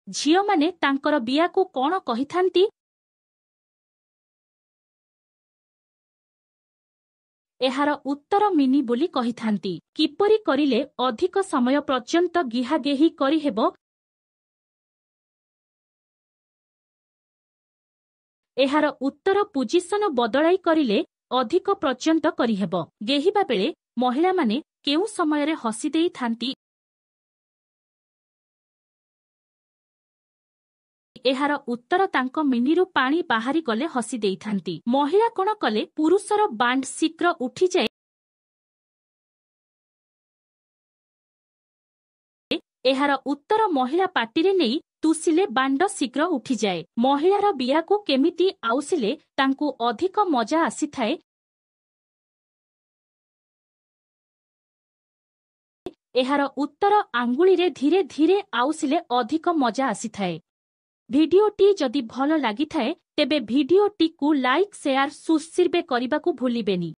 झिଅमाने तांकर बियाकू कौन कहिथांती? एहार उत्तर मिनी बोली कहिथांती। किपरि करिले अधिक समय पर्यंत गिहागेही करिहेब? एहार उत्तर पोजिशन बदलाई करिले अधिक पर्यंत करिहेब। गेहिबा बेले महिला माने केउ समयरे हसी देई थांती? एहार उत्तर तांको मिनिरु पानी बाहारी गले हसी देई थांती। महिला कोन कले पुरुषर बांड शीघ्र उठी जाए? एहार उत्तर महिला पाटिरे नेई तुसिले बांड शीघ्र उठी जाए। महिलार बियाकू केमिति आउसिले तांकू अधिक मजा आसी थाए? एहार उत्तर आंगुली रे धीरे धीरे आउसिले अधिक मजा आसी थाए। भिडियोटी जदि भल लागि थाए तेबे भिडियोटी को लाइक शेयर सब्सक्राइब करिबाकू भूलिबेनी।